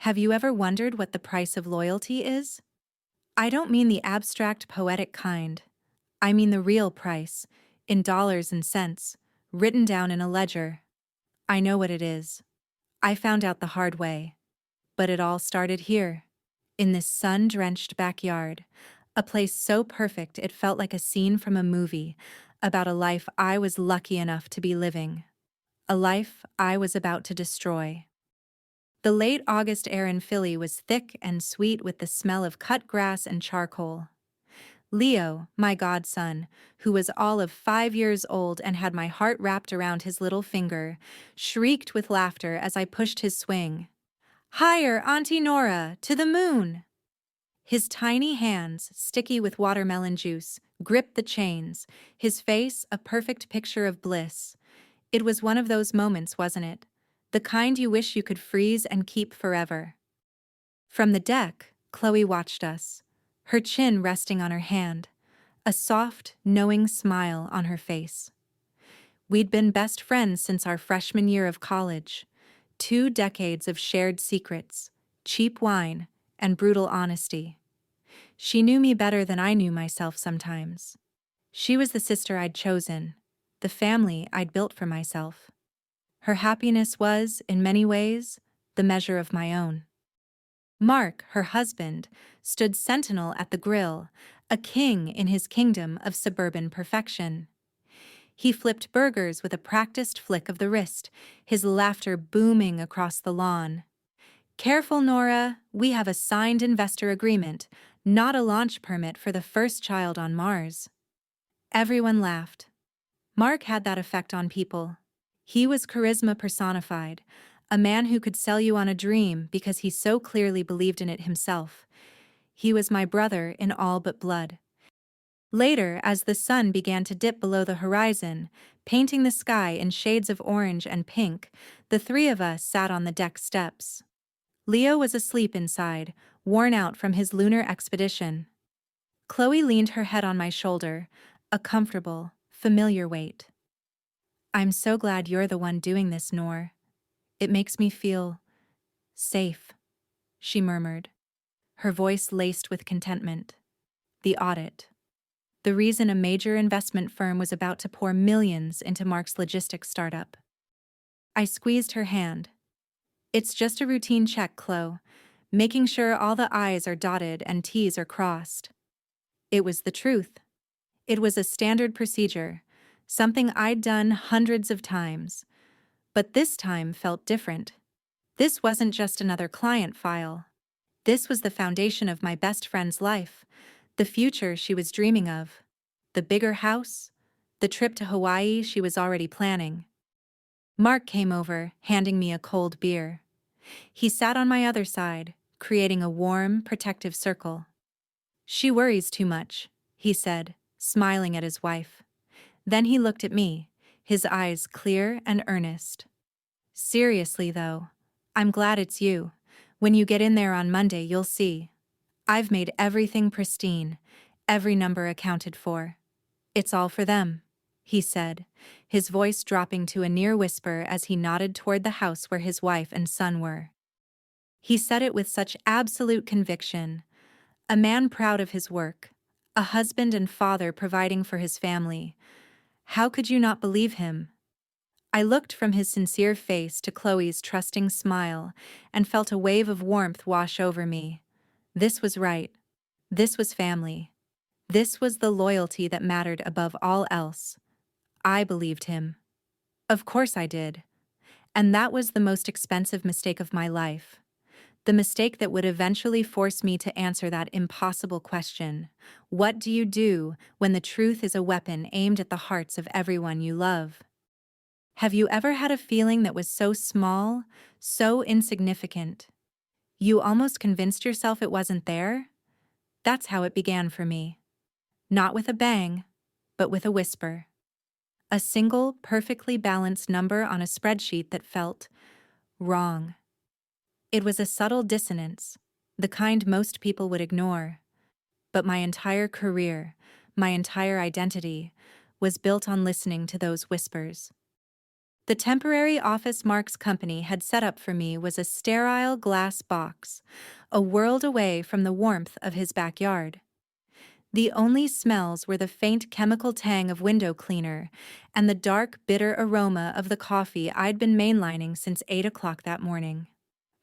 Have you ever wondered what the price of loyalty is? I don't mean the abstract poetic kind. I mean the real price, in dollars and cents, written down in a ledger. I know what it is. I found out the hard way. But it all started here, in this sun-drenched backyard, a place so perfect it felt like a scene from a movie about a life I was lucky enough to be living, a life I was about to destroy. The late August air in Philly was thick and sweet with the smell of cut grass and charcoal. Leo, my godson, who was all of 5 years old and had my heart wrapped around his little finger, shrieked with laughter as I pushed his swing. "Higher, Auntie Nora, to the moon!" His tiny hands, sticky with watermelon juice, gripped the chains, his face a perfect picture of bliss. It was one of those moments, wasn't it? The kind you wish you could freeze and keep forever. From the deck, Chloe watched us, her chin resting on her hand, a soft, knowing smile on her face. We'd been best friends since our freshman year of college, 2 decades of shared secrets, cheap wine, and brutal honesty. She knew me better than I knew myself sometimes. She was the sister I'd chosen, the family I'd built for myself. Her happiness was, in many ways, the measure of my own. Mark, her husband, stood sentinel at the grill, a king in his kingdom of suburban perfection. He flipped burgers with a practiced flick of the wrist, his laughter booming across the lawn. "Careful, Nora, we have a signed investor agreement, not a launch permit for the first child on Mars." Everyone laughed. Mark had that effect on people. He was charisma personified, a man who could sell you on a dream because he so clearly believed in it himself. He was my brother in all but blood. Later, as the sun began to dip below the horizon, painting the sky in shades of orange and pink, the three of us sat on the deck steps. Leo was asleep inside, worn out from his lunar expedition. Chloe leaned her head on my shoulder, a comfortable, familiar weight. "I'm so glad you're the one doing this, Nor. It makes me feel safe," she murmured, her voice laced with contentment. The audit. The reason a major investment firm was about to pour millions into Mark's logistics startup. I squeezed her hand. "It's just a routine check, Chloe, making sure all the I's are dotted and T's are crossed." It was the truth. It was a standard procedure, something I'd done hundreds of times. But this time felt different. This wasn't just another client file. This was the foundation of my best friend's life, the future she was dreaming of, the bigger house, the trip to Hawaii she was already planning. Mark came over, handing me a cold beer. He sat on my other side, creating a warm, protective circle. "She worries too much," he said, smiling at his wife. Then he looked at me, his eyes clear and earnest. "Seriously, though, I'm glad it's you. When you get in there on Monday, you'll see. I've made everything pristine, every number accounted for. It's all for them," he said, his voice dropping to a near whisper as he nodded toward the house where his wife and son were. He said it with such absolute conviction, a man proud of his work, a husband and father providing for his family. How could you not believe him? I looked from his sincere face to Chloe's trusting smile and felt a wave of warmth wash over me. This was right. This was family. This was the loyalty that mattered above all else. I believed him. Of course I did. And that was the most expensive mistake of my life. The mistake that would eventually force me to answer that impossible question. What do you do when the truth is a weapon aimed at the hearts of everyone you love? Have you ever had a feeling that was so small, so insignificant? You almost convinced yourself it wasn't there? That's how it began for me. Not with a bang, but with a whisper. A single, perfectly balanced number on a spreadsheet that felt wrong. It was a subtle dissonance, the kind most people would ignore. But my entire career, my entire identity, was built on listening to those whispers. The temporary office Mark's company had set up for me was a sterile glass box, a world away from the warmth of his backyard. The only smells were the faint chemical tang of window cleaner and the dark, bitter aroma of the coffee I'd been mainlining since 8 o'clock that morning.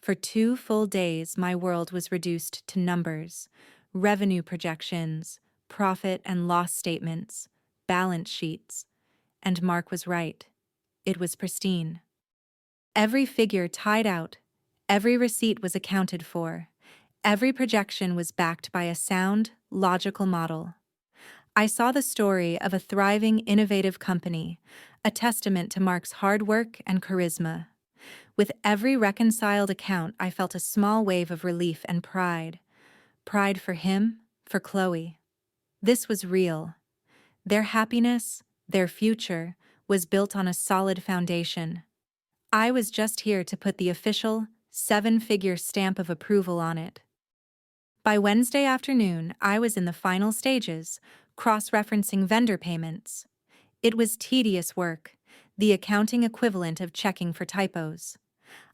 For 2 full days, my world was reduced to numbers, revenue projections, profit and loss statements, balance sheets. And Mark was right. It was pristine. Every figure tied out, every receipt was accounted for, every projection was backed by a sound, logical model. I saw the story of a thriving, innovative company, a testament to Mark's hard work and charisma. With every reconciled account, I felt a small wave of relief and pride. Pride for him, for Chloe. This was real. Their happiness, their future, was built on a solid foundation. I was just here to put the official, 7-figure stamp of approval on it. By Wednesday afternoon, I was in the final stages, cross-referencing vendor payments. It was tedious work, the accounting equivalent of checking for typos.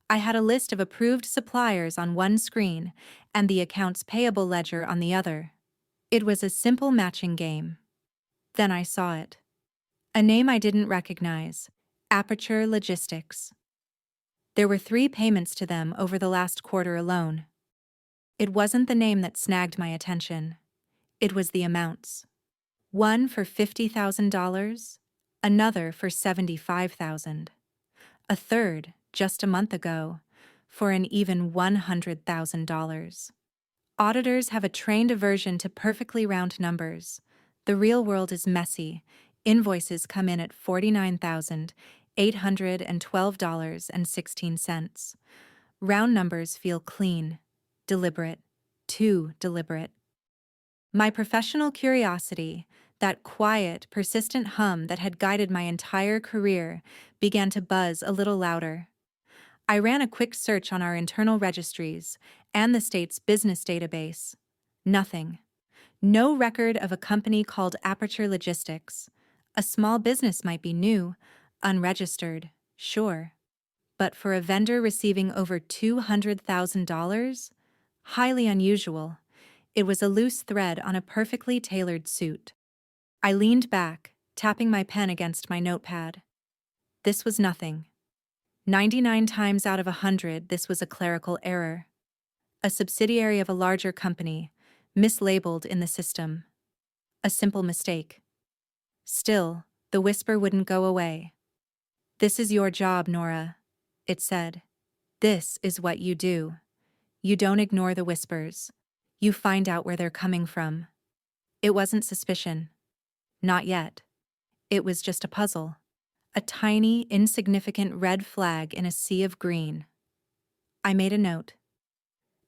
I had a list of approved suppliers on one screen and the accounts payable ledger on the other. It was a simple matching game. Then I saw it. A name I didn't recognize: Aperture Logistics. There were 3 payments to them over the last quarter alone. It wasn't the name that snagged my attention. It was the amounts. One for $50,000, another for $75,000. A third, just a month ago, for an even $100,000. Auditors have a trained aversion to perfectly round numbers. The real world is messy. Invoices come in at $49,812.16. Round numbers feel clean, deliberate, too deliberate. My professional curiosity, that quiet, persistent hum that had guided my entire career, began to buzz a little louder. I ran a quick search on our internal registries and the state's business database. Nothing. No record of a company called Aperture Logistics. A small business might be new, unregistered, sure. But for a vendor receiving over $200,000? Highly unusual. It was a loose thread on a perfectly tailored suit. I leaned back, tapping my pen against my notepad. This was nothing. 99 times out of 100, this was a clerical error. A subsidiary of a larger company, mislabeled in the system. A simple mistake. Still, the whisper wouldn't go away. "This is your job, Nora," it said. "This is what you do. You don't ignore the whispers. You find out where they're coming from." It wasn't suspicion. Not yet. It was just a puzzle. A tiny, insignificant red flag in a sea of green. I made a note.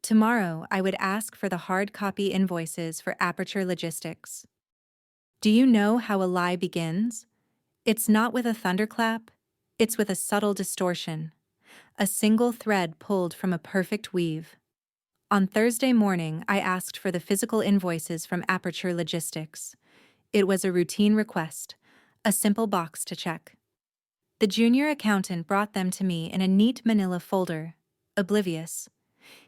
Tomorrow, I would ask for the hard copy invoices for Aperture Logistics. Do you know how a lie begins? It's not with a thunderclap, it's with a subtle distortion. A single thread pulled from a perfect weave. On Thursday morning, I asked for the physical invoices from Aperture Logistics. It was a routine request, a simple box to check. The junior accountant brought them to me in a neat manila folder, oblivious.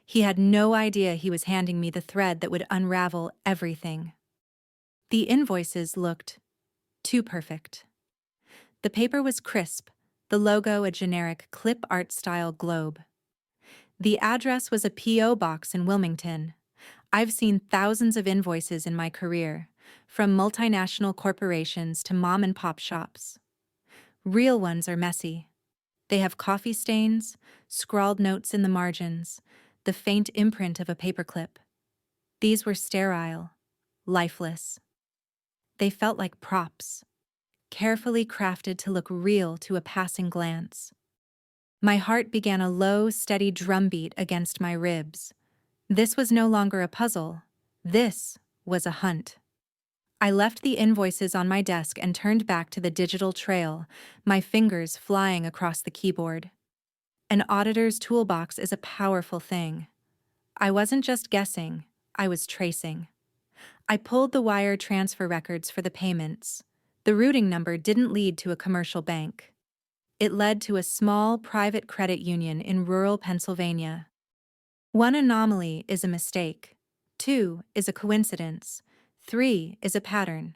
He had no idea he was handing me the thread that would unravel everything. The invoices looked too perfect. The paper was crisp, the logo a generic clip art style globe. The address was a P.O. box in Wilmington. I've seen thousands of invoices in my career, from multinational corporations to mom-and-pop shops. Real ones are messy. They have coffee stains, scrawled notes in the margins, the faint imprint of a paperclip. These were sterile, lifeless. They felt like props, carefully crafted to look real to a passing glance. My heart began a low, steady drumbeat against my ribs. This was no longer a puzzle. This was a hunt. I left the invoices on my desk and turned back to the digital trail, my fingers flying across the keyboard. An auditor's toolbox is a powerful thing. I wasn't just guessing, I was tracing. I pulled the wire transfer records for the payments. The routing number didn't lead to a commercial bank. It led to a small private credit union in rural Pennsylvania. One anomaly is a mistake. Two is a coincidence. Three is a pattern.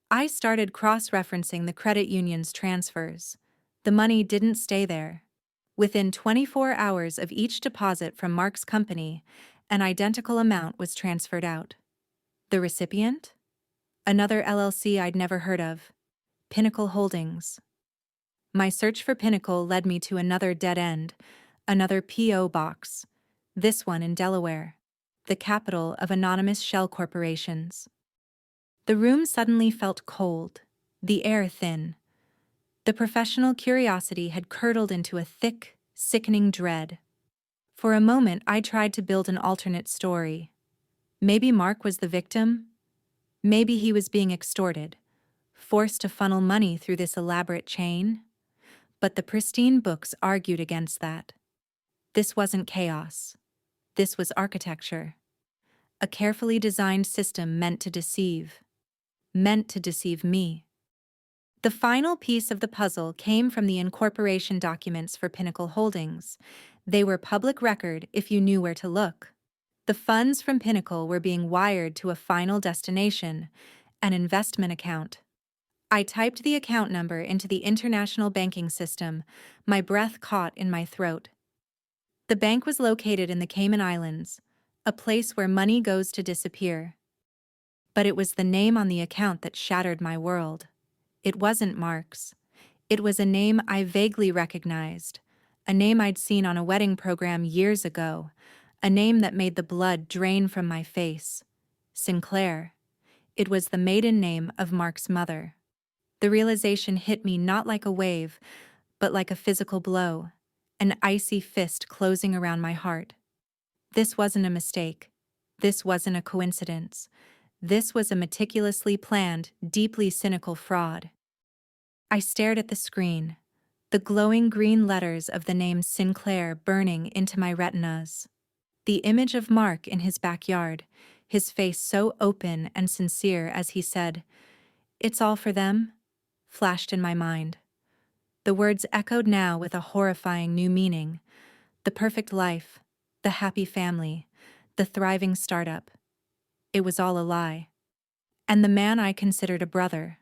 I started cross-referencing the credit union's transfers. The money didn't stay there. Within 24 hours of each deposit from Mark's company, an identical amount was transferred out. The recipient? Another LLC I'd never heard of. Pinnacle Holdings. My search for Pinnacle led me to another dead end, another P.O. box, this one in Delaware, the capital of anonymous shell corporations. The room suddenly felt cold, the air thin. The professional curiosity had curdled into a thick, sickening dread. For a moment, I tried to build an alternate story. Maybe Mark was the victim? Maybe he was being extorted, forced to funnel money through this elaborate chain? But the pristine books argued against that. This wasn't chaos. This was architecture. A carefully designed system meant to deceive me. The final piece of the puzzle came from the incorporation documents for Pinnacle Holdings. They were public record if you knew where to look. The funds from Pinnacle were being wired to a final destination, an investment account. I typed the account number into the international banking system, my breath caught in my throat. The bank was located in the Cayman Islands, a place where money goes to disappear. But it was the name on the account that shattered my world. It wasn't Mark's. It was a name I vaguely recognized, a name I'd seen on a wedding program years ago, a name that made the blood drain from my face. Sinclair. It was the maiden name of Mark's mother. The realization hit me not like a wave, but like a physical blow, an icy fist closing around my heart. This wasn't a mistake. This wasn't a coincidence. This was a meticulously planned, deeply cynical fraud. I stared at the screen, the glowing green letters of the name Sinclair burning into my retinas. The image of Mark in his backyard, his face so open and sincere as he said, "It's all for them," flashed in my mind. The words echoed now with a horrifying new meaning. The perfect life, the happy family, the thriving startup. It was all a lie. And the man I considered a brother,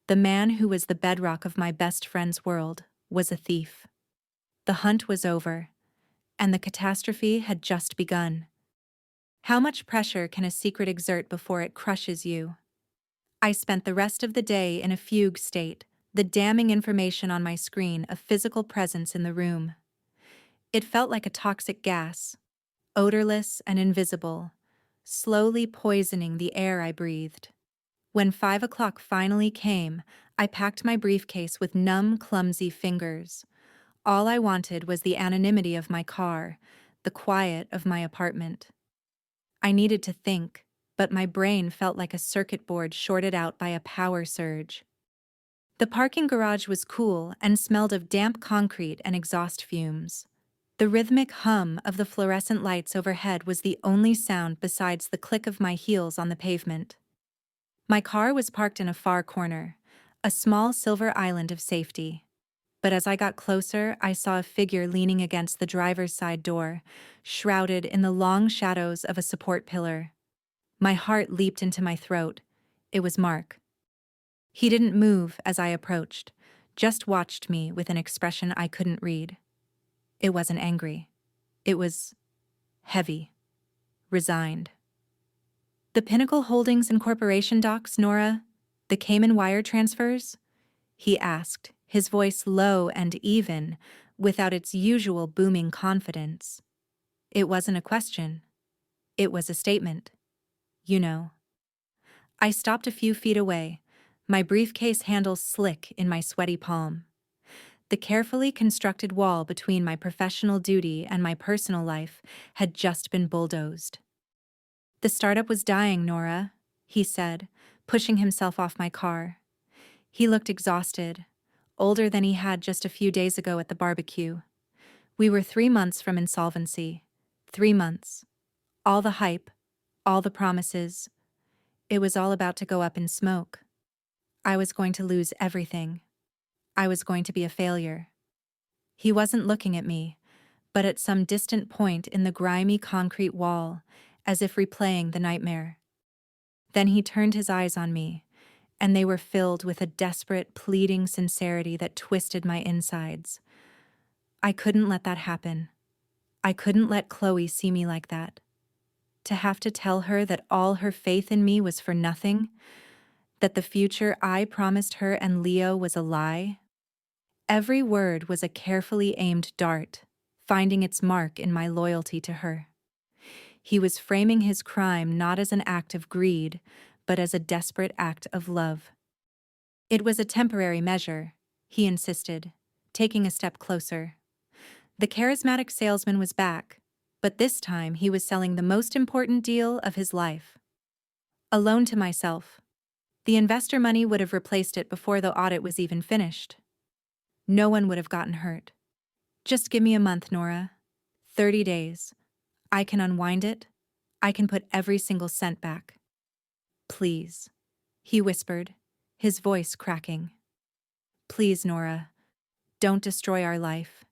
the man who was the bedrock of my best friend's world, was a thief. The hunt was over, and the catastrophe had just begun. How much pressure can a secret exert before it crushes you? I spent the rest of the day in a fugue state, the damning information on my screen a physical presence in the room. It felt like a toxic gas, odorless and invisible, slowly poisoning the air I breathed. When 5 o'clock finally came, I packed my briefcase with numb, clumsy fingers. All I wanted was the anonymity of my car, the quiet of my apartment. I needed to think, but my brain felt like a circuit board shorted out by a power surge. The parking garage was cool and smelled of damp concrete and exhaust fumes. The rhythmic hum of the fluorescent lights overhead was the only sound besides the click of my heels on the pavement. My car was parked in a far corner, a small silver island of safety. But as I got closer, I saw a figure leaning against the driver's side door, shrouded in the long shadows of a support pillar. My heart leaped into my throat. It was Mark. He didn't move as I approached, just watched me with an expression I couldn't read. It wasn't angry. It was heavy, resigned. "The Pinnacle Holdings Incorporation docs, Nora? The Cayman wire transfers?" he asked, his voice low and even, without its usual booming confidence. It wasn't a question. It was a statement. You know. I stopped a few feet away, my briefcase handle slick in my sweaty palm. The carefully constructed wall between my professional duty and my personal life had just been bulldozed. "The startup was dying, Nora," he said, pushing himself off my car. He looked exhausted, older than he had just a few days ago at the barbecue. We were 3 months from insolvency. 3 months. All the hype, all the promises. It was all about to go up in smoke. I was going to lose everything. I was going to be a failure. He wasn't looking at me, but at some distant point in the grimy concrete wall, as if replaying the nightmare. Then he turned his eyes on me, and they were filled with a desperate, pleading sincerity that twisted my insides. I couldn't let that happen. I couldn't let Chloe see me like that. To have to tell her that all her faith in me was for nothing, that the future I promised her and Leo was a lie. Every word was a carefully aimed dart, finding its mark in my loyalty to her. He was framing his crime not as an act of greed, but as a desperate act of love. It was a temporary measure, he insisted, taking a step closer. The charismatic salesman was back, but this time he was selling the most important deal of his life. A loan to myself. The investor money would have replaced it before the audit was even finished. No one would have gotten hurt. Just give me a month, Nora. 30 days. I can unwind it. I can put every single cent back. Please, he whispered, his voice cracking. Please, Nora, don't destroy our life.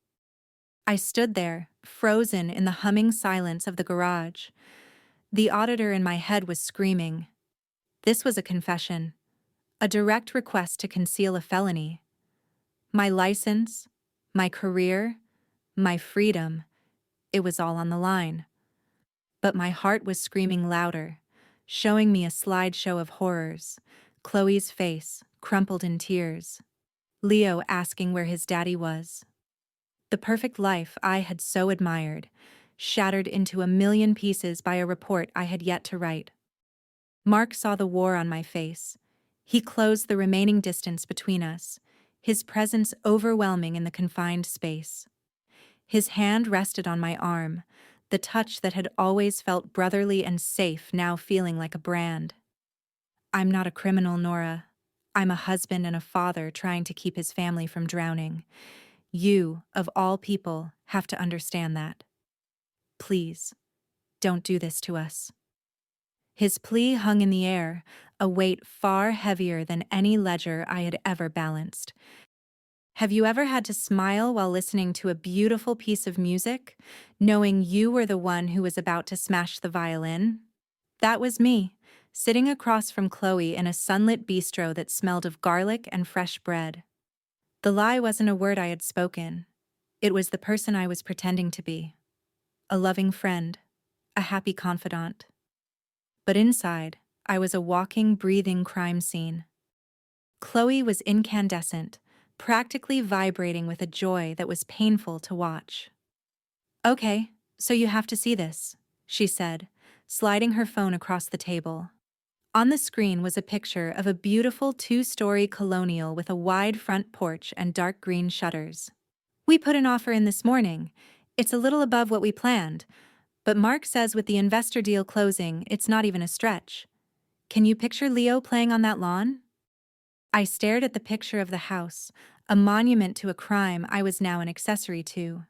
I stood there, frozen in the humming silence of the garage. The auditor in my head was screaming. This was a confession, a direct request to conceal a felony. My license, my career, my freedom, it was all on the line. But my heart was screaming louder, showing me a slideshow of horrors, Chloe's face, crumpled in tears, Leo asking where his daddy was. The perfect life I had so admired, shattered into a million pieces by a report I had yet to write. Mark saw the war on my face. He closed the remaining distance between us, his presence overwhelming in the confined space. His hand rested on my arm, the touch that had always felt brotherly and safe now feeling like a brand. I'm not a criminal, Nora. I'm a husband and a father trying to keep his family from drowning. You, of all people, have to understand that. Please, don't do this to us. His plea hung in the air, a weight far heavier than any ledger I had ever balanced. Have you ever had to smile while listening to a beautiful piece of music, knowing you were the one who was about to smash the violin? That was me, sitting across from Chloe in a sunlit bistro that smelled of garlic and fresh bread. The lie wasn't a word I had spoken. It was the person I was pretending to be. A loving friend, a happy confidant. But inside, I was a walking, breathing crime scene. Chloe was incandescent, practically vibrating with a joy that was painful to watch. Okay, so you have to see this, she said, sliding her phone across the table. On the screen was a picture of a beautiful two-story colonial with a wide front porch and dark green shutters. We put an offer in this morning. It's a little above what we planned, but Mark says with the investor deal closing, it's not even a stretch. Can you picture Leo playing on that lawn? I stared at the picture of the house, a monument to a crime I was now an accessory to.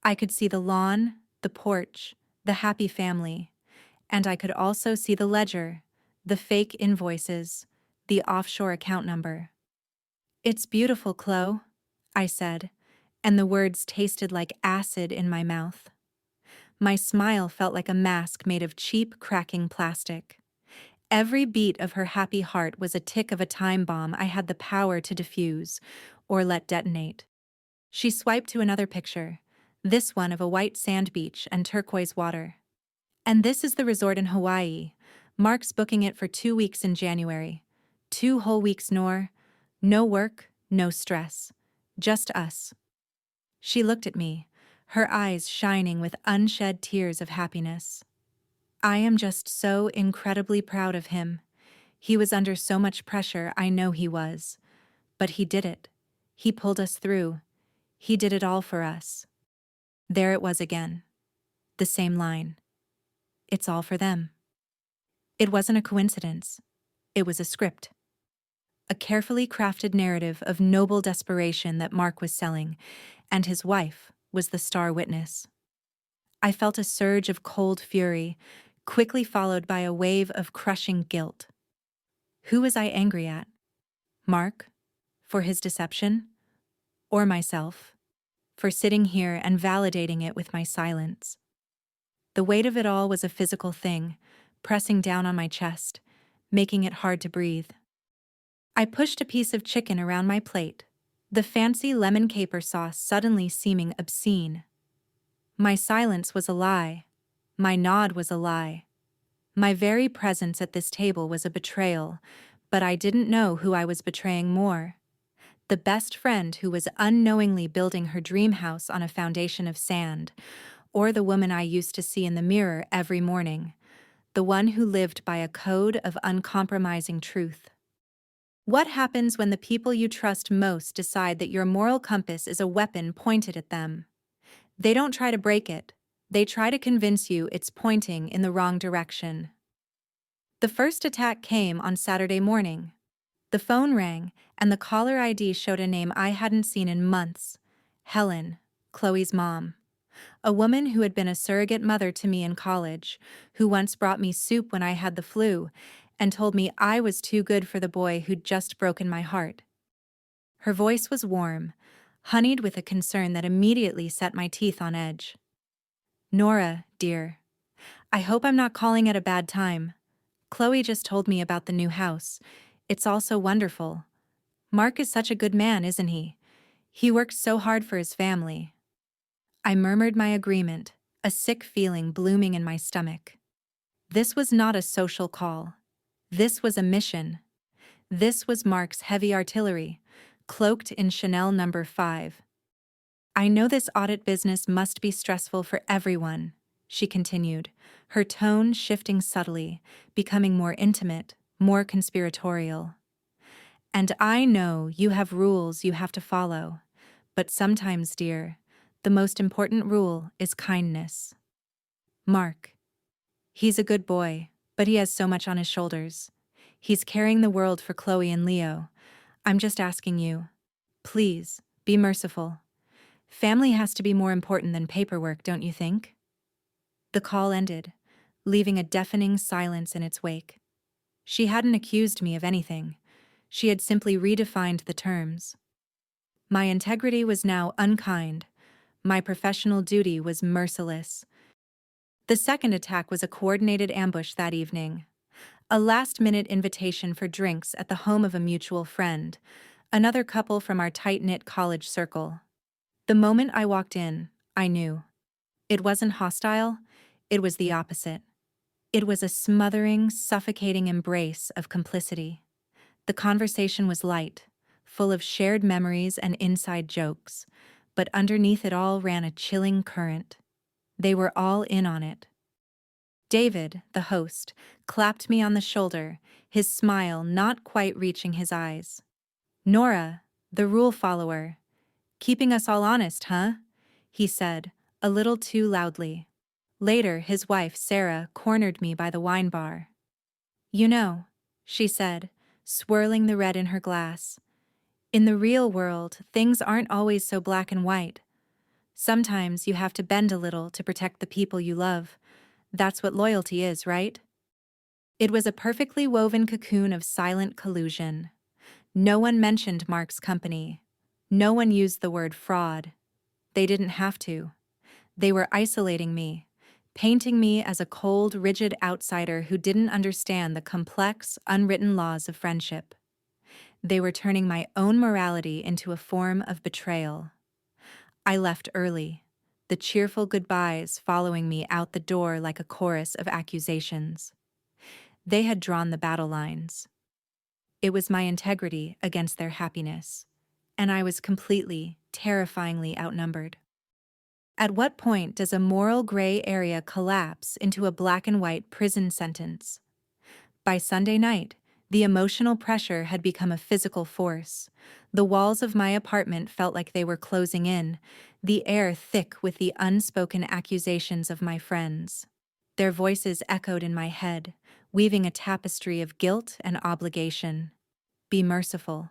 I could see the lawn, the porch, the happy family, and I could also see the ledger, the fake invoices, the offshore account number. It's beautiful, Chloe, I said, and the words tasted like acid in my mouth. My smile felt like a mask made of cheap, cracking plastic. Every beat of her happy heart was a tick of a time bomb I had the power to defuse, or let detonate. She swiped to another picture, this one of a white sand beach and turquoise water. And this is the resort in Hawaii. Mark's booking it for 2 weeks in January. 2 whole weeks, Nor. No work, no stress. Just us. She looked at me, her eyes shining with unshed tears of happiness. I am just so incredibly proud of him. He was under so much pressure, I know he was. But he did it. He pulled us through. He did it all for us. There it was again. The same line. It's all for them. It wasn't a coincidence. It was a script. A carefully crafted narrative of noble desperation that Mark was selling, and his wife was the star witness. I felt a surge of cold fury, quickly followed by a wave of crushing guilt. Who was I angry at? Mark? For his deception? Or myself? for sitting here and validating it with my silence. The weight of it all was a physical thing, pressing down on my chest, making it hard to breathe. I pushed a piece of chicken around my plate, the fancy lemon caper sauce suddenly seeming obscene. My silence was a lie. My nod was a lie. My very presence at this table was a betrayal, but I didn't know who I was betraying more. The best friend who was unknowingly building her dream house on a foundation of sand, or the woman I used to see in the mirror every morning, the one who lived by a code of uncompromising truth. What happens when the people you trust most decide that your moral compass is a weapon pointed at them? They don't try to break it. They try to convince you it's pointing in the wrong direction. The first attack came on Saturday morning. The phone rang, and the caller ID showed a name I hadn't seen in months. Helen, Chloe's mom. A woman who had been a surrogate mother to me in college, who once brought me soup when I had the flu, and told me I was too good for the boy who'd just broken my heart. Her voice was warm, honeyed with a concern that immediately set my teeth on edge. Nora, dear. I hope I'm not calling at a bad time. Chloe just told me about the new house. It's all so wonderful. Mark is such a good man, isn't he? He works so hard for his family. I murmured my agreement, a sick feeling blooming in my stomach. This was not a social call. This was a mission. This was Mark's heavy artillery, cloaked in Chanel No. 5. I know this audit business must be stressful for everyone, she continued, her tone shifting subtly, becoming more intimate, more conspiratorial. And I know you have rules you have to follow, but sometimes, dear, the most important rule is kindness. Mark. He's a good boy, but he has so much on his shoulders. He's carrying the world for Chloe and Leo. I'm just asking you. Please, be merciful. Family has to be more important than paperwork, don't you think? The call ended, leaving a deafening silence in its wake. She hadn't accused me of anything. She had simply redefined the terms. My integrity was now unkind. My professional duty was merciless. The second attack was a coordinated ambush that evening. A last-minute invitation for drinks at the home of a mutual friend, another couple from our tight-knit college circle. The moment I walked in, I knew. It wasn't hostile, it was the opposite. It was a smothering, suffocating embrace of complicity. The conversation was light, full of shared memories and inside jokes, but underneath it all ran a chilling current. They were all in on it. David, the host, clapped me on the shoulder, his smile not quite reaching his eyes. Nora, the rule follower. Keeping us all honest, huh? He said, a little too loudly. Later, his wife, Sarah, cornered me by the wine bar. You know, she said, swirling the red in her glass. In the real world, things aren't always so black and white. Sometimes you have to bend a little to protect the people you love. That's what loyalty is, right? It was a perfectly woven cocoon of silent collusion. No one mentioned Mark's company. No one used the word fraud. They didn't have to. They were isolating me, painting me as a cold, rigid outsider who didn't understand the complex, unwritten laws of friendship. They were turning my own morality into a form of betrayal. I left early, the cheerful goodbyes following me out the door like a chorus of accusations. They had drawn the battle lines. It was my integrity against their happiness, and I was completely, terrifyingly outnumbered. At what point does a moral gray area collapse into a black and white prison sentence? By Sunday night, the emotional pressure had become a physical force. The walls of my apartment felt like they were closing in, the air thick with the unspoken accusations of my friends. Their voices echoed in my head, weaving a tapestry of guilt and obligation. Be merciful.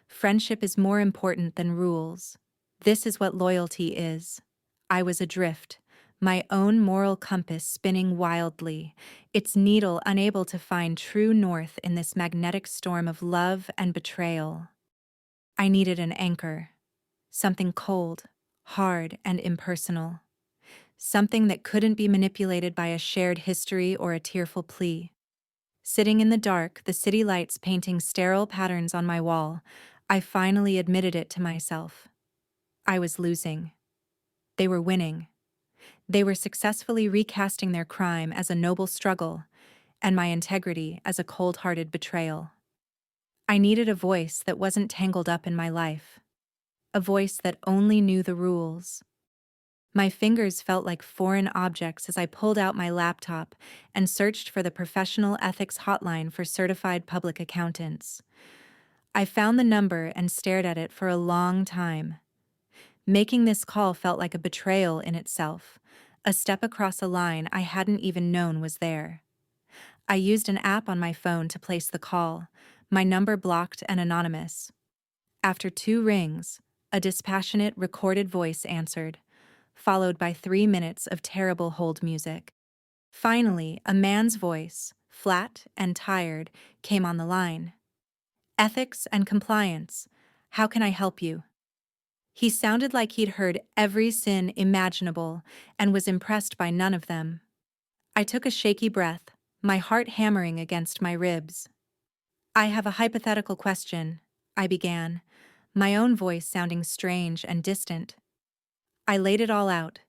Friendship is more important than rules. This is what loyalty is. I was adrift, my own moral compass spinning wildly, its needle unable to find true north in this magnetic storm of love and betrayal. I needed an anchor, something cold, hard and impersonal, something that couldn't be manipulated by a shared history or a tearful plea. Sitting in the dark, the city lights painting sterile patterns on my wall, I finally admitted it to myself. I was losing. They were winning. They were successfully recasting their crime as a noble struggle, and my integrity as a cold-hearted betrayal. I needed a voice that wasn't tangled up in my life. A voice that only knew the rules. My fingers felt like foreign objects as I pulled out my laptop and searched for the professional ethics hotline for certified public accountants. I found the number and stared at it for a long time. Making this call felt like a betrayal in itself, a step across a line I hadn't even known was there. I used an app on my phone to place the call, my number blocked and anonymous. After 2 rings, a dispassionate recorded voice answered, followed by 3 minutes of terrible hold music. Finally, a man's voice, flat and tired, came on the line. "Ethics and compliance. How can I help you?" He sounded like he'd heard every sin imaginable and was impressed by none of them. I took a shaky breath, my heart hammering against my ribs. "I have a hypothetical question," I began, my own voice sounding strange and distant. I laid it all out,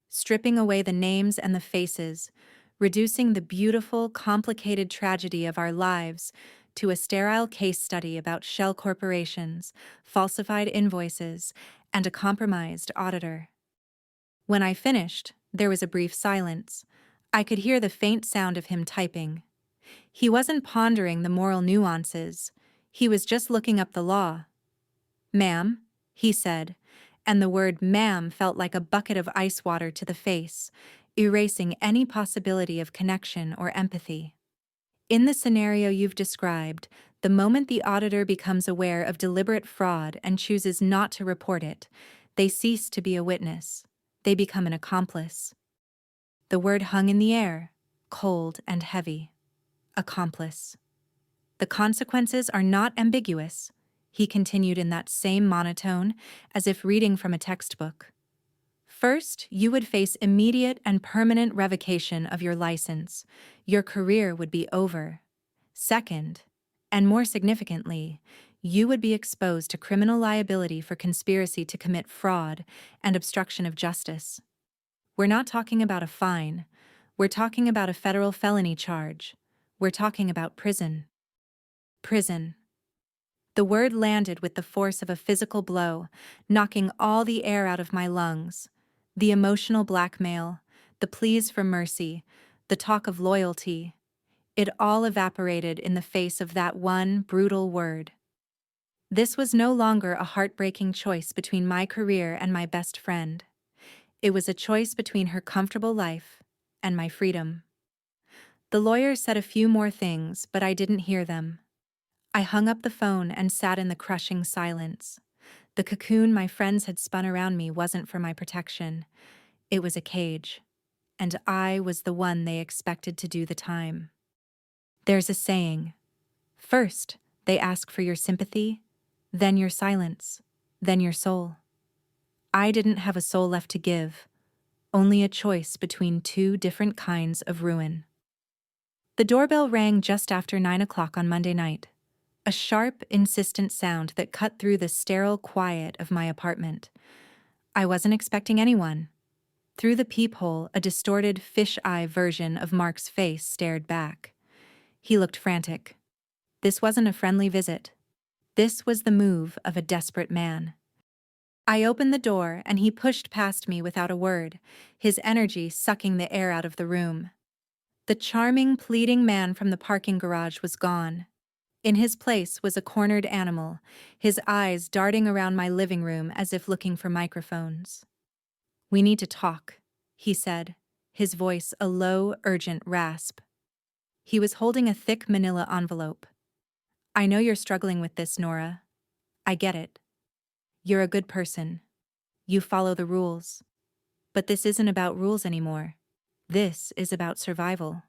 stripping away the names and the faces, reducing the beautiful, complicated tragedy of our lives to a sterile case study about shell corporations, falsified invoices, and a compromised auditor. When I finished, there was a brief silence. I could hear the faint sound of him typing. He wasn't pondering the moral nuances. He was just looking up the law. "Ma'am," he said, and the word ma'am felt like a bucket of ice water to the face, erasing any possibility of connection or empathy. "In the scenario you've described, the moment the auditor becomes aware of deliberate fraud and chooses not to report it, they cease to be a witness. They become an accomplice." The word hung in the air, cold and heavy. Accomplice. "The consequences are not ambiguous," he continued in that same monotone, as if reading from a textbook. "First, you would face immediate and permanent revocation of your license. Your career would be over. Second, and more significantly, you would be exposed to criminal liability for conspiracy to commit fraud and obstruction of justice. We're not talking about a fine. We're talking about a federal felony charge. We're talking about prison." Prison. The word landed with the force of a physical blow, knocking all the air out of my lungs. The emotional blackmail, the pleas for mercy, the talk of loyalty. It all evaporated in the face of that one brutal word. This was no longer a heartbreaking choice between my career and my best friend. It was a choice between her comfortable life and my freedom. The lawyer said a few more things, but I didn't hear them. I hung up the phone and sat in the crushing silence. The cocoon my friends had spun around me wasn't for my protection. It was a cage, and I was the one they expected to do the time. There's a saying. First, they ask for your sympathy, then your silence, then your soul. I didn't have a soul left to give, only a choice between 2 different kinds of ruin. The doorbell rang just after 9 o'clock on Monday night. A sharp, insistent sound that cut through the sterile quiet of my apartment. I wasn't expecting anyone. Through the peephole, a distorted fish-eye version of Mark's face stared back. He looked frantic. This wasn't a friendly visit. This was the move of a desperate man. I opened the door and he pushed past me without a word, his energy sucking the air out of the room. The charming, pleading man from the parking garage was gone. In his place was a cornered animal, his eyes darting around my living room as if looking for microphones. "We need to talk," he said, his voice a low, urgent rasp. He was holding a thick manila envelope. "I know you're struggling with this, Nora. I get it. You're a good person. You follow the rules. But this isn't about rules anymore. This is about survival."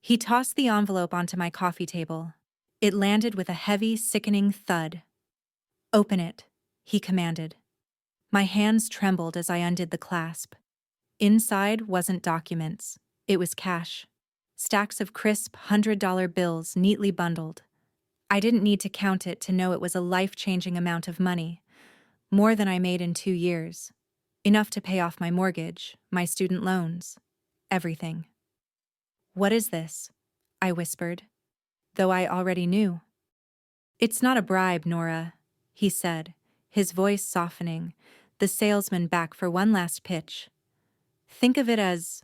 He tossed the envelope onto my coffee table. It landed with a heavy, sickening thud. "Open it," he commanded. My hands trembled as I undid the clasp. Inside wasn't documents, it was cash. Stacks of crisp $100 bills neatly bundled. I didn't need to count it to know it was a life-changing amount of money, more than I made in 2 years. Enough to pay off my mortgage, my student loans, everything. "What is this?" I whispered, though I already knew. "It's not a bribe, Nora," he said, his voice softening, the salesman back for one last pitch. "Think of it as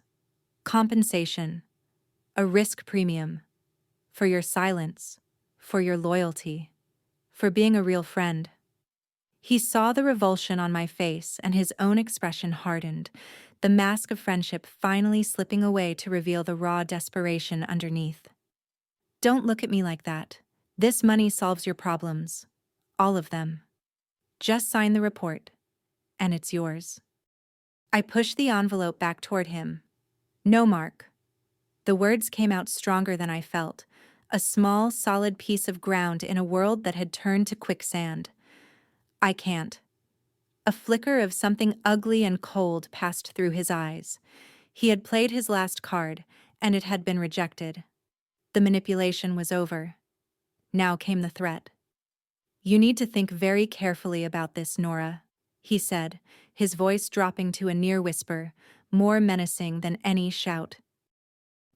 compensation, a risk premium, for your silence, for your loyalty, for being a real friend." He saw the revulsion on my face and his own expression hardened, the mask of friendship finally slipping away to reveal the raw desperation underneath. "Don't look at me like that. This money solves your problems. All of them. Just sign the report, and it's yours." I pushed the envelope back toward him. "No, Mark." The words came out stronger than I felt, a small, solid piece of ground in a world that had turned to quicksand. "I can't." A flicker of something ugly and cold passed through his eyes. He had played his last card, and it had been rejected. The manipulation was over. Now came the threat. "You need to think very carefully about this, Nora," he said, his voice dropping to a near whisper, more menacing than any shout.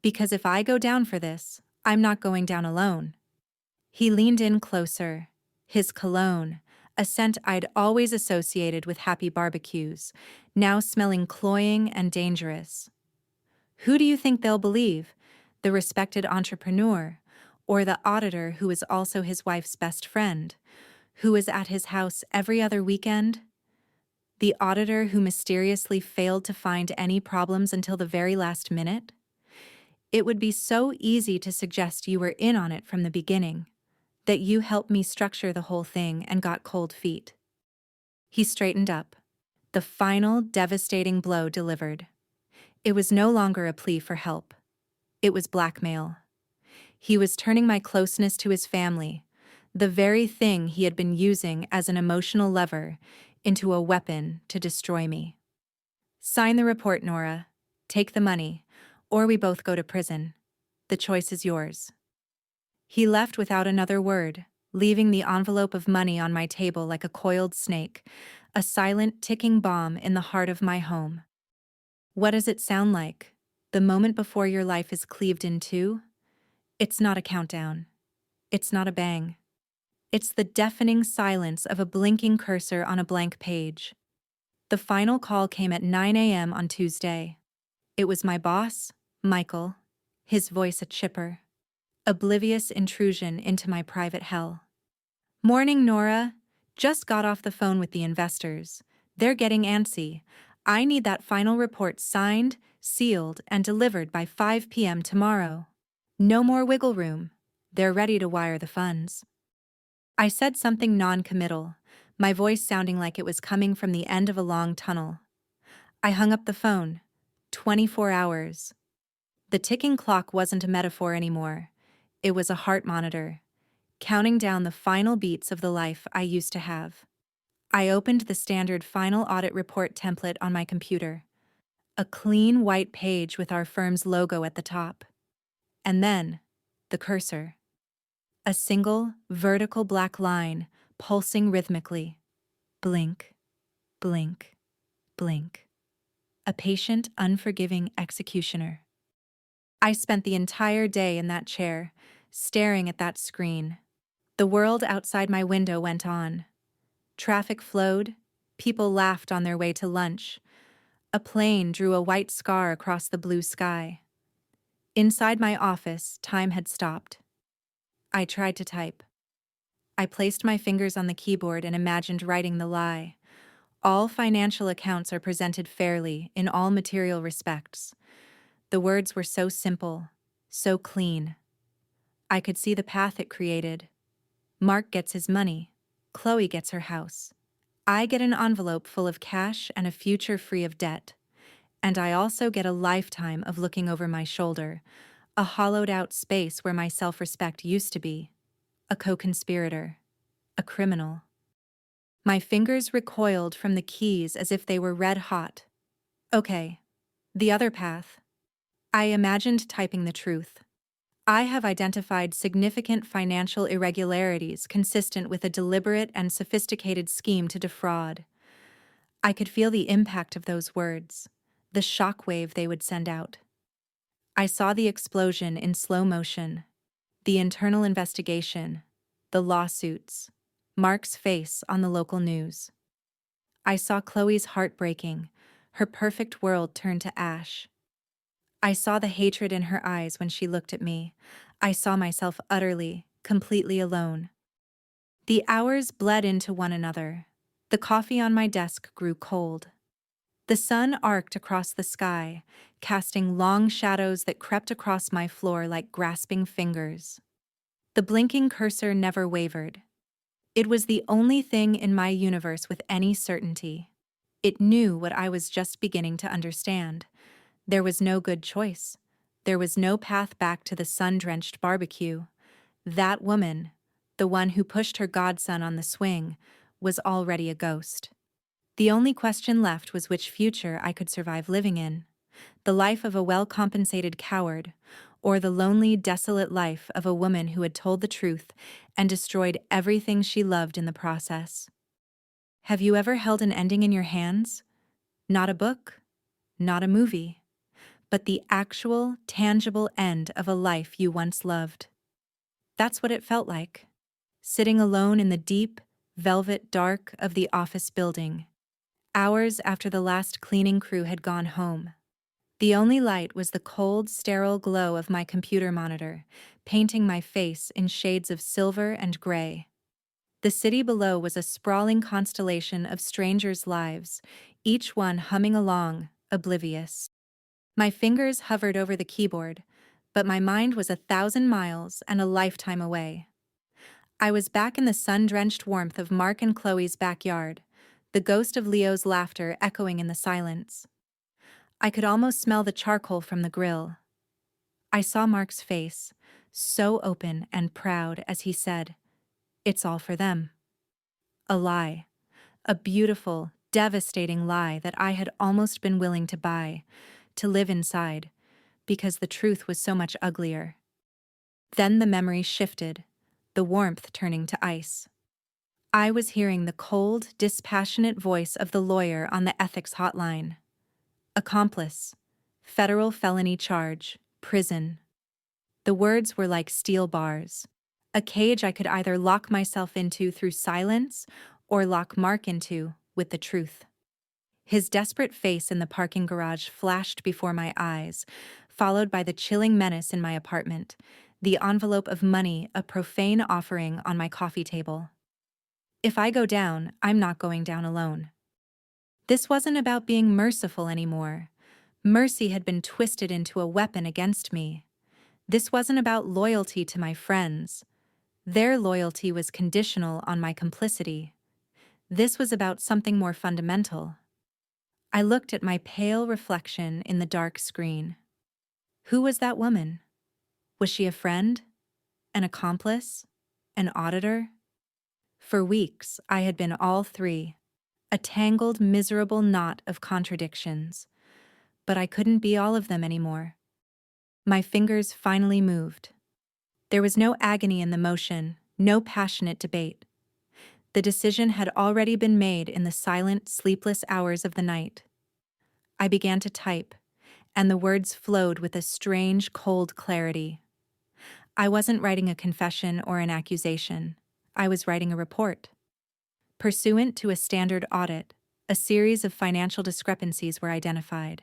"Because if I go down for this, I'm not going down alone." He leaned in closer, his cologne, a scent I'd always associated with happy barbecues, now smelling cloying and dangerous. "Who do you think they'll believe? The respected entrepreneur, or the auditor who is also his wife's best friend, who is at his house every other weekend? The auditor who mysteriously failed to find any problems until the very last minute? It would be so easy to suggest you were in on it from the beginning, that you helped me structure the whole thing and got cold feet." He straightened up. The final, devastating blow delivered. It was no longer a plea for help. It was blackmail. He was turning my closeness to his family, the very thing he had been using as an emotional lever, into a weapon to destroy me. "Sign the report, Nora. Take the money, or we both go to prison. The choice is yours." He left without another word, leaving the envelope of money on my table like a coiled snake, a silent, ticking bomb in the heart of my home. What does it sound like? The moment before your life is cleaved in two? It's not a countdown. It's not a bang. It's the deafening silence of a blinking cursor on a blank page. The final call came at 9 a.m. on Tuesday. It was my boss, Michael, his voice a chipper. Oblivious intrusion into my private hell. "Morning, Nora. Just got off the phone with the investors. They're getting antsy. I need that final report signed, sealed, and delivered by 5 p.m. tomorrow. No more wiggle room. They're ready to wire the funds." I said something non-committal, my voice sounding like it was coming from the end of a long tunnel. I hung up the phone. 24 hours. The ticking clock wasn't a metaphor anymore. It was a heart monitor, counting down the final beats of the life I used to have. I opened the standard final audit report template on my computer, a clean white page with our firm's logo at the top. And then, the cursor. A single, vertical black line, pulsing rhythmically. Blink, blink, blink. A patient, unforgiving executioner. I spent the entire day in that chair, staring at that screen. The world outside my window went on. Traffic flowed, people laughed on their way to lunch. A plane drew a white scar across the blue sky. Inside my office, time had stopped. I tried to type. I placed my fingers on the keyboard and imagined writing the lie. All financial accounts are presented fairly in all material respects. The words were so simple, so clean. I could see the path it created. Mark gets his money. Chloe gets her house. I get an envelope full of cash and a future free of debt. And I also get a lifetime of looking over my shoulder, a hollowed-out space where my self-respect used to be, a co-conspirator, a criminal. My fingers recoiled from the keys as if they were red hot. Okay, the other path. I imagined typing the truth. I have identified significant financial irregularities consistent with a deliberate and sophisticated scheme to defraud. I could feel the impact of those words, the shockwave they would send out. I saw the explosion in slow motion, the internal investigation, the lawsuits, Mark's face on the local news. I saw Chloe's heart breaking, her perfect world turn to ash. I saw the hatred in her eyes when she looked at me. I saw myself utterly, completely alone. The hours bled into one another. The coffee on my desk grew cold. The sun arced across the sky, casting long shadows that crept across my floor like grasping fingers. The blinking cursor never wavered. It was the only thing in my universe with any certainty. It knew what I was just beginning to understand. There was no good choice. There was no path back to the sun-drenched barbecue. That woman, the one who pushed her godson on the swing, was already a ghost. The only question left was which future I could survive living in: the life of a well-compensated coward, or the lonely, desolate life of a woman who had told the truth and destroyed everything she loved in the process. Have you ever held an ending in your hands? Not a book, not a movie, but the actual, tangible end of a life you once loved. That's what it felt like, sitting alone in the deep, velvet dark of the office building, hours after the last cleaning crew had gone home. The only light was the cold, sterile glow of my computer monitor, painting my face in shades of silver and gray. The city below was a sprawling constellation of strangers' lives, each one humming along, oblivious. My fingers hovered over the keyboard, but my mind was 1,000 miles and a lifetime away. I was back in the sun-drenched warmth of Mark and Chloe's backyard, the ghost of Leo's laughter echoing in the silence. I could almost smell the charcoal from the grill. I saw Mark's face, so open and proud as he said, "It's all for them." A lie. A beautiful, devastating lie that I had almost been willing to buy, to live inside, because the truth was so much uglier. Then the memory shifted, the warmth turning to ice. I was hearing the cold, dispassionate voice of the lawyer on the ethics hotline. Accomplice. Federal felony charge. Prison. The words were like steel bars. A cage I could either lock myself into through silence or lock Mark into with the truth. His desperate face in the parking garage flashed before my eyes, followed by the chilling menace in my apartment, the envelope of money a profane offering on my coffee table. If I go down, I'm not going down alone. This wasn't about being merciful anymore. Mercy had been twisted into a weapon against me. This wasn't about loyalty to my friends. Their loyalty was conditional on my complicity. This was about something more fundamental. I looked at my pale reflection in the dark screen. Who was that woman? Was she a friend? An accomplice? An auditor? For weeks, I had been all three, a tangled, miserable knot of contradictions. But I couldn't be all of them anymore. My fingers finally moved. There was no agony in the motion, no passionate debate. The decision had already been made in the silent, sleepless hours of the night. I began to type, and the words flowed with a strange, cold clarity. I wasn't writing a confession or an accusation. I was writing a report. Pursuant to a standard audit, a series of financial discrepancies were identified.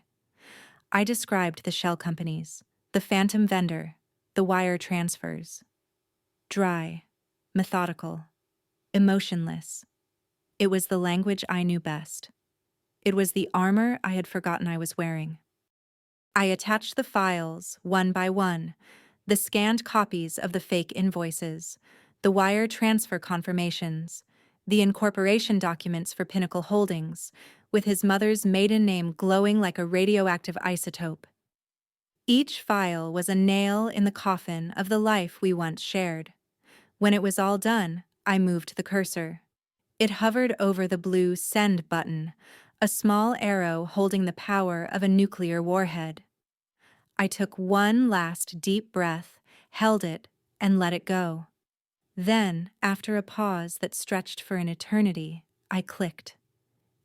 I described the shell companies, the phantom vendor, the wire transfers. Dry, methodical, emotionless. It was the language I knew best. It was the armor I had forgotten I was wearing. I attached the files, one by one, the scanned copies of the fake invoices, the wire transfer confirmations, the incorporation documents for Pinnacle Holdings, with his mother's maiden name glowing like a radioactive isotope. Each file was a nail in the coffin of the life we once shared. When it was all done, I moved the cursor. It hovered over the blue send button, a small arrow holding the power of a nuclear warhead. I took one last deep breath, held it, and let it go. Then, after a pause that stretched for an eternity, I clicked.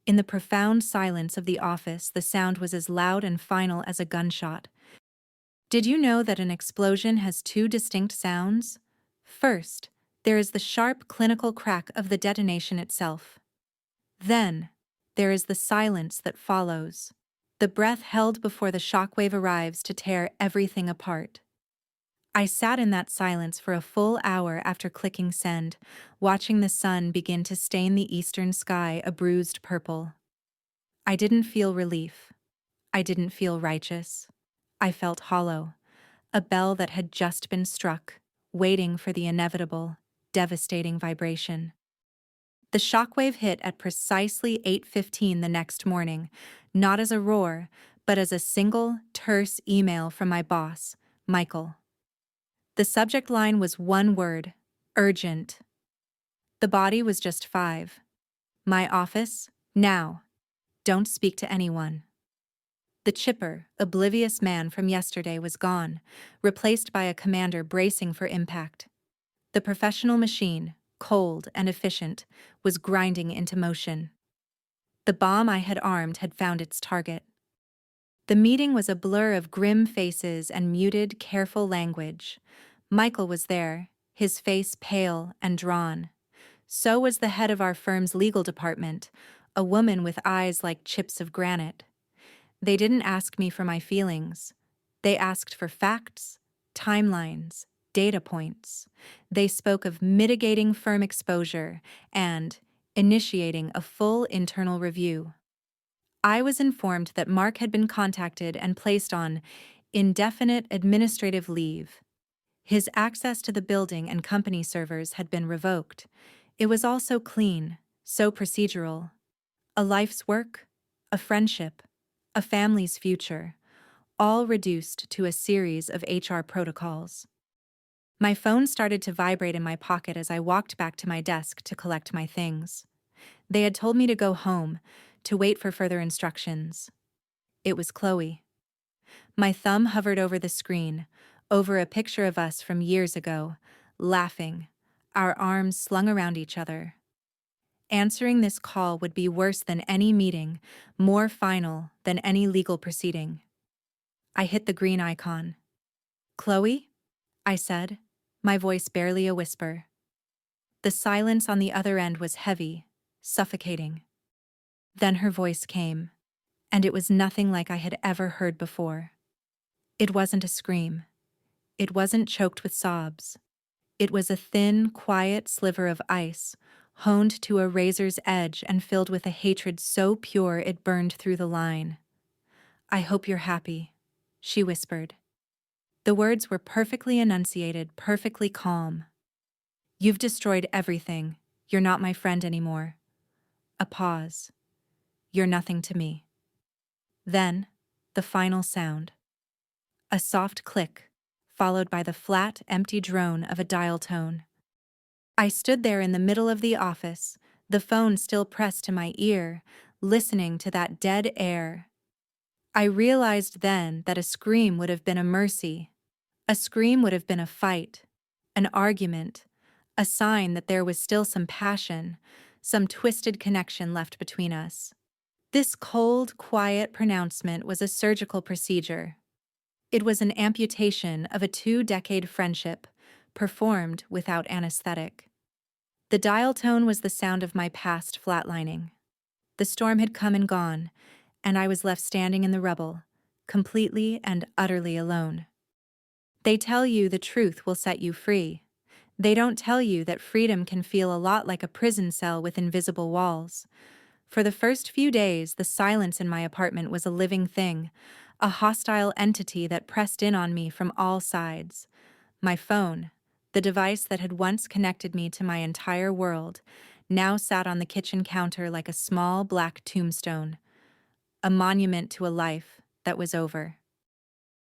In the profound silence of the office, the sound was as loud and final as a gunshot. Did you know that an explosion has two distinct sounds? First, there is the sharp clinical crack of the detonation itself. Then, there is the silence that follows, the breath held before the shockwave arrives to tear everything apart. I sat in that silence for a full hour after clicking send, watching the sun begin to stain the eastern sky a bruised purple. I didn't feel relief. I didn't feel righteous. I felt hollow, a bell that had just been struck, waiting for the inevitable, devastating vibration. The shockwave hit at precisely 8:15 the next morning, not as a roar, but as a single, terse email from my boss, Michael. The subject line was one word: urgent. The body was just 5. My office, now. Don't speak to anyone. The chipper, oblivious man from yesterday was gone, replaced by a commander bracing for impact. The professional machine, cold and efficient, was grinding into motion. The bomb I had armed had found its target. The meeting was a blur of grim faces and muted, careful language. Michael was there, his face pale and drawn. So was the head of our firm's legal department, a woman with eyes like chips of granite. They didn't ask me for my feelings. They asked for facts, timelines, data points. They spoke of mitigating firm exposure and initiating a full internal review. I was informed that Mark had been contacted and placed on indefinite administrative leave. His access to the building and company servers had been revoked. It was all so clean, so procedural. A life's work, a friendship, a family's future, all reduced to a series of HR protocols. My phone started to vibrate in my pocket as I walked back to my desk to collect my things. They had told me to go home, to wait for further instructions. It was Chloe. My thumb hovered over the screen, over a picture of us from years ago, laughing, our arms slung around each other. Answering this call would be worse than any meeting, more final than any legal proceeding. I hit the green icon. "Chloe?" I said, my voice barely a whisper. The silence on the other end was heavy, suffocating. Then her voice came, and it was nothing like I had ever heard before. It wasn't a scream. It wasn't choked with sobs. It was a thin, quiet sliver of ice, honed to a razor's edge and filled with a hatred so pure it burned through the line. "I hope you're happy," she whispered. The words were perfectly enunciated, perfectly calm. "You've destroyed everything. You're not my friend anymore." A pause. "You're nothing to me." Then, the final sound. A soft click, followed by the flat, empty drone of a dial tone. I stood there in the middle of the office, the phone still pressed to my ear, listening to that dead air. I realized then that a scream would have been a mercy. A scream would have been a fight, an argument, a sign that there was still some passion, some twisted connection left between us. This cold, quiet pronouncement was a surgical procedure. It was an amputation of a 2-decade friendship, performed without anesthetic. The dial tone was the sound of my past flatlining. The storm had come and gone, and I was left standing in the rubble, completely and utterly alone. They tell you the truth will set you free. They don't tell you that freedom can feel a lot like a prison cell with invisible walls. For the first few days, the silence in my apartment was a living thing, a hostile entity that pressed in on me from all sides. My phone, the device that had once connected me to my entire world, now sat on the kitchen counter like a small black tombstone, a monument to a life that was over.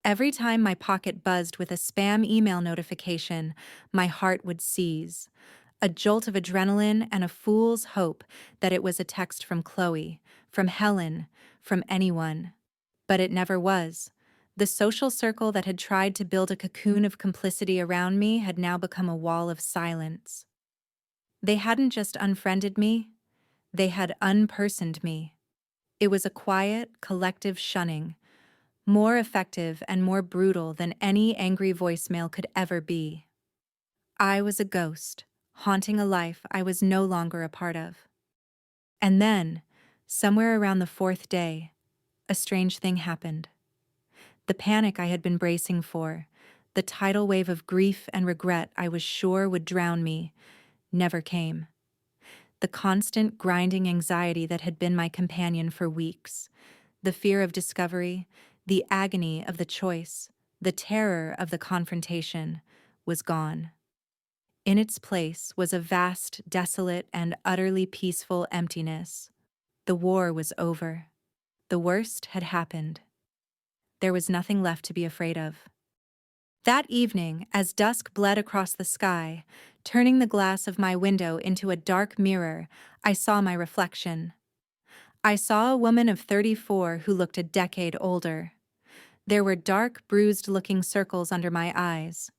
Every time my pocket buzzed with a spam email notification, my heart would seize. A jolt of adrenaline and a fool's hope that it was a text from Chloe, from Helen, from anyone. But it never was. The social circle that had tried to build a cocoon of complicity around me had now become a wall of silence. They hadn't just unfriended me, they had unpersoned me. It was a quiet, collective shunning, more effective and more brutal than any angry voicemail could ever be. I was a ghost, haunting a life I was no longer a part of. And then, somewhere around the fourth day, a strange thing happened. The panic I had been bracing for, the tidal wave of grief and regret I was sure would drown me, never came. The constant grinding anxiety that had been my companion for weeks, the fear of discovery, the agony of the choice, the terror of the confrontation, was gone. In its place was a vast, desolate, and utterly peaceful emptiness. The war was over. The worst had happened. There was nothing left to be afraid of. That evening, as dusk bled across the sky, turning the glass of my window into a dark mirror, I saw my reflection. I saw a woman of 34 who looked a decade older. There were dark, bruised-looking circles under my eyes,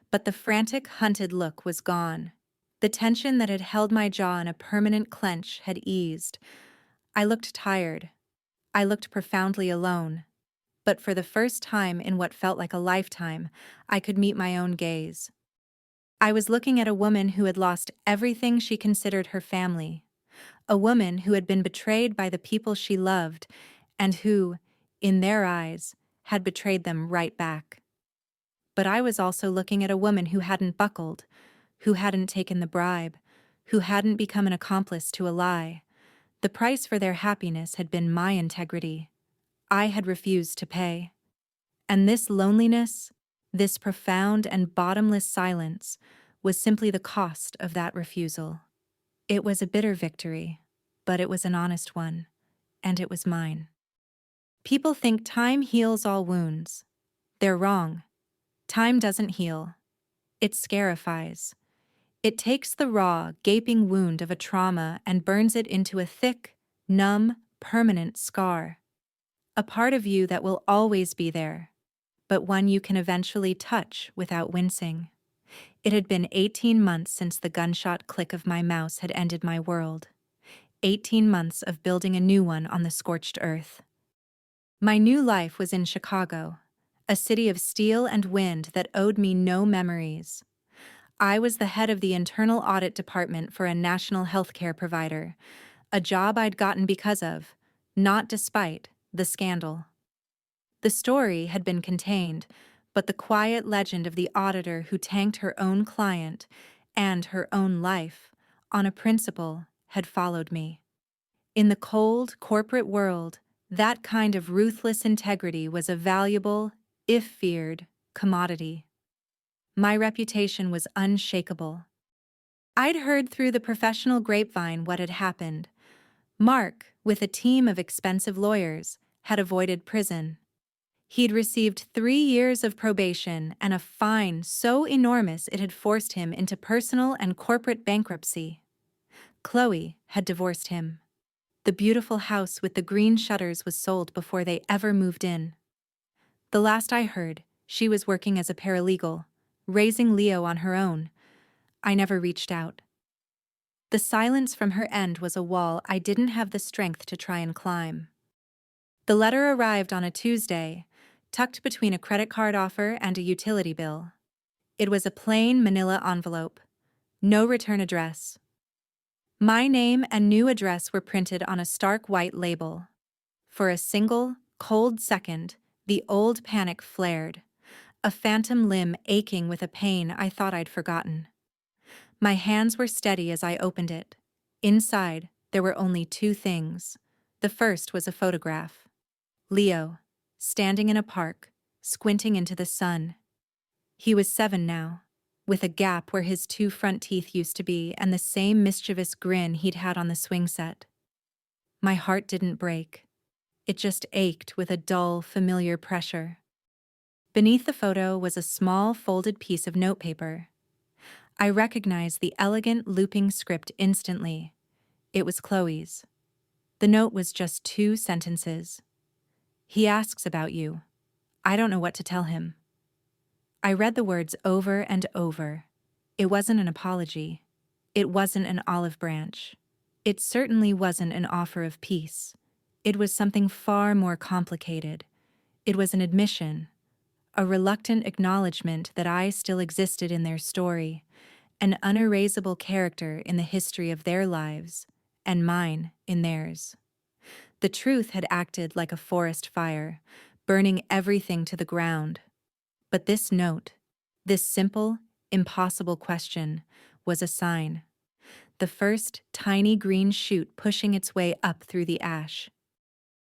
but the frantic, hunted look was gone. The tension that had held my jaw in a permanent clench had eased. I looked tired. I looked profoundly alone. But for the first time in what felt like a lifetime, I could meet my own gaze. I was looking at a woman who had lost everything she considered her family, a woman who had been betrayed by the people she loved, and who, in their eyes, had betrayed them right back. But I was also looking at a woman who hadn't buckled, who hadn't taken the bribe, who hadn't become an accomplice to a lie. The price for their happiness had been my integrity. I had refused to pay. And this loneliness, this profound and bottomless silence, was simply the cost of that refusal. It was a bitter victory, but it was an honest one, and it was mine. People think time heals all wounds. They're wrong. Time doesn't heal. It scarifies. It takes the raw, gaping wound of a trauma and burns it into a thick, numb, permanent scar. A part of you that will always be there, but one you can eventually touch without wincing. It had been 18 months since the gunshot click of my mouse had ended my world. 18 months of building a new one on the scorched earth. My new life was in Chicago, a city of steel and wind that owed me no memories. I was the head of the internal audit department for a national healthcare provider, a job I'd gotten because of, not despite, the scandal. The story had been contained, but the quiet legend of the auditor who tanked her own client and her own life on a principle had followed me. In the cold, corporate world, that kind of ruthless integrity was a valuable, if feared, commodity. My reputation was unshakable. I'd heard through the professional grapevine what had happened. Mark, with a team of expensive lawyers, had avoided prison. He'd received 3 years of probation and a fine so enormous it had forced him into personal and corporate bankruptcy. Chloe had divorced him. The beautiful house with the green shutters was sold before they ever moved in. The last I heard, she was working as a paralegal, raising Leo on her own. I never reached out. The silence from her end was a wall I didn't have the strength to try and climb. The letter arrived on a Tuesday, tucked between a credit card offer and a utility bill. It was a plain manila envelope. No return address. My name and new address were printed on a stark white label. For a single, cold second, the old panic flared, a phantom limb aching with a pain I thought I'd forgotten. My hands were steady as I opened it. Inside, there were only 2 things. The first was a photograph. Leo, standing in a park, squinting into the sun. He was 7 now, with a gap where his 2 front teeth used to be and the same mischievous grin he'd had on the swing set. My heart didn't break. It just ached with a dull, familiar pressure. Beneath the photo was a small, folded piece of notepaper. I recognized the elegant looping script instantly. It was Chloe's. The note was just 2 sentences. He asks about you. I don't know what to tell him. I read the words over and over. It wasn't an apology. It wasn't an olive branch. It certainly wasn't an offer of peace. It was something far more complicated. It was an admission, a reluctant acknowledgement that I still existed in their story, an unerasable character in the history of their lives, and mine in theirs. The truth had acted like a forest fire, burning everything to the ground. But this note, this simple, impossible question, was a sign. The first tiny green shoot pushing its way up through the ash.